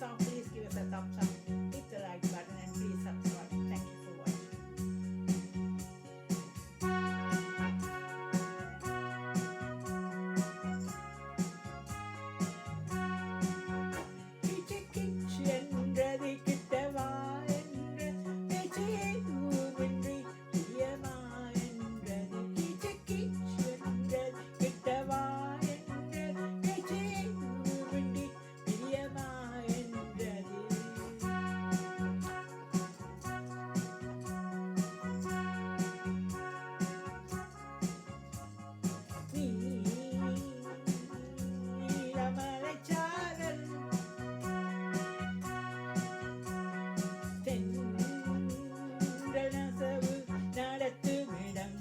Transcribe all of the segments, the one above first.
song, please give us a thumbs up, hit the like button, and please subscribe. Thank you for watching. கிச்சு கிச்சு என்றது கிட்டவா என்ற பேச்சு எதுவுமின்றி பிரியமா என்றது. கிச்சு கிச்சு என்றது கிட்டவா என்ற பேச்சு எதுவுமின்றி பிரியமா என்றது. நீலமலைச்சாரல் தென்றனசவு நடத்துமிடம்.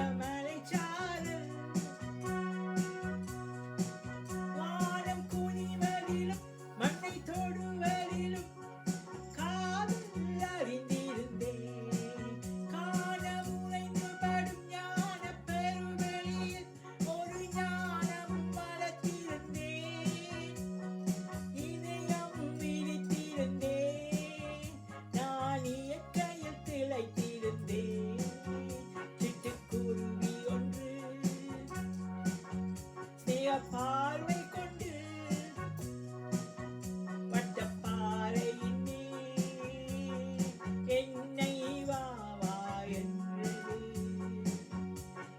நீலமலைச்சாரல் வானம் குனிவதிலும் மண்ணை தொடுவதிலும் காதல் அறிந்திருந்தேன். காண முனைந்து படும் ஞான பெருவெளியில் ஒரு ஞானம் வளர்த்திருந்தேன். இதயம் விழித்திருந்தேன், நான் இயற்கையில் திளைத்திருந்தேன். சிட்டுக்குருவி ஒன்று ஸ்நேக பார்வை கொண்டு வட்டப்பாறையின் மேல் என்னை வா வா என்றது.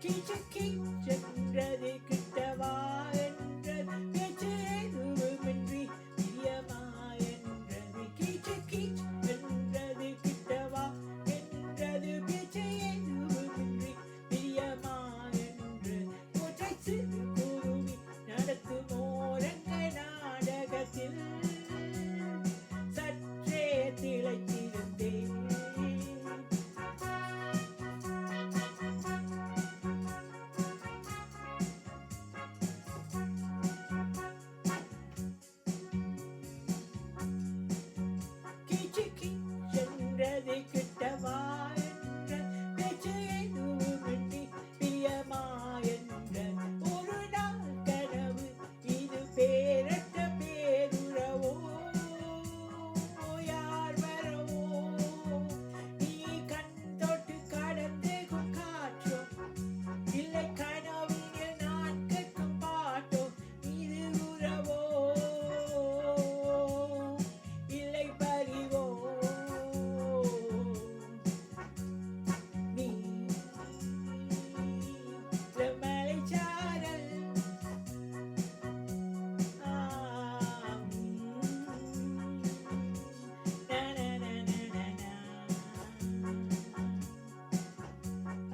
கிச்சு கிச்சென்றது கிட்டவா என்றது பேச்சு எதுவுமின்றி பிரியமா என்றது. கிச்சு கிச் என்றது கிட்டவா என்றது பேச்சு எதுவுமின்றி பிரியமா என்று. ஒற்றை சிறு குருவி நடத்தும் ஓரங்க நாடகத்தில் சற்றே திளைத்திருந்தேன். கிச்சு கிச்சென்றது கிட்டவா என்ற பேச்சு எதுவுமின்றி பிரியமா என்ற. ஒரு நாள் கனவு இது பேரற்ற பேருறவோ, யார் வரவோ, நீ கண் தொட்டு கடந்தேகும் காற்றோ, இல்லை கனவினில் நான் கேட்கும் பாட்டோ. இது உறவோ இல்லை பறிவோ. நீலமலைச்சாரல்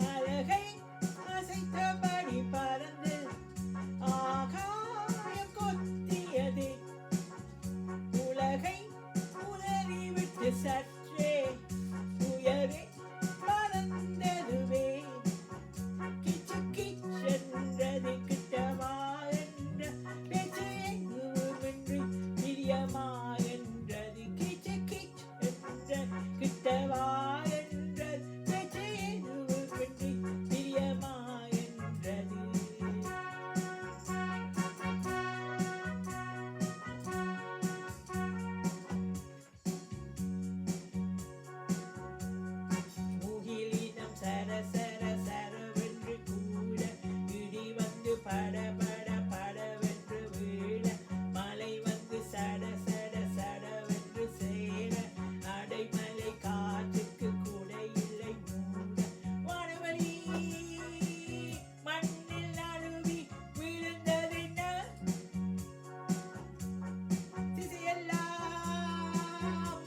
அழகை அசைத்தபடி பறந்து ஆகாயம் கொத்தியதே. உலகை உணரிவிட்டு சற்றே உயரே பறந்ததுவே. கிச்சு கிச்சென்றது கிட்டவா என்ற பேச்சு எதுவுமின்றி பிரியமா என்றது. கிச்சு கிச் என்ற கிட்டவா என்றது பேச்சு எதுவுமின்றி பிரியமா என்றது. முகிலினம் சர சர சரவென்று கூட, இடி வந்து பட பட படவென்று வீழ, மலை வந்து சட சட சடவென்று சேர, அடைமலை காற்றுக்கு கூட இல்லை மூட. வானவழி மண்ணில் அருவி விழுந்ததென்ன, திசையெல்லாம்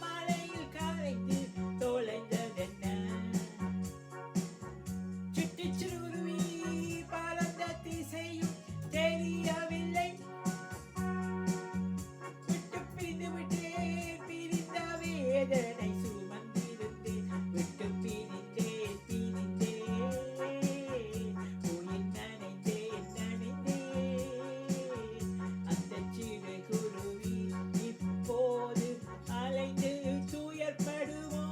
மலையில் கரைந்து தொலைந்ததென்ன. சிட்டுச்சுருவி பறந்த திசையும் தெரியவில்லை. விட்டு பிரிந்து விட்டேன், பிரிந்த வேதனை சுமந்திருந்தேன். விட்டு பிரிந்தேன் பிரிந்தேன், உயிர் நனைந்தேன் நனைந்தேன். அந்த சிறு குருவி இப்போது அலைந்து துயர்படுமோ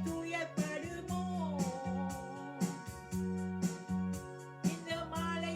துயர்படுமோ. இந்த மாலை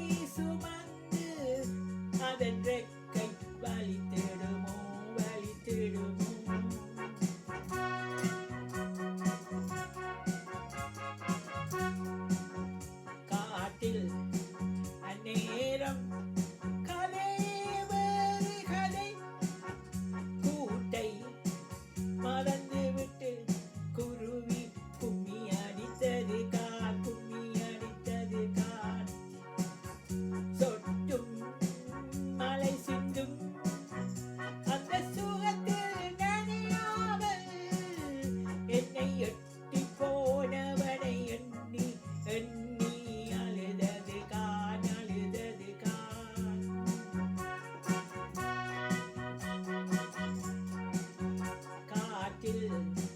soon.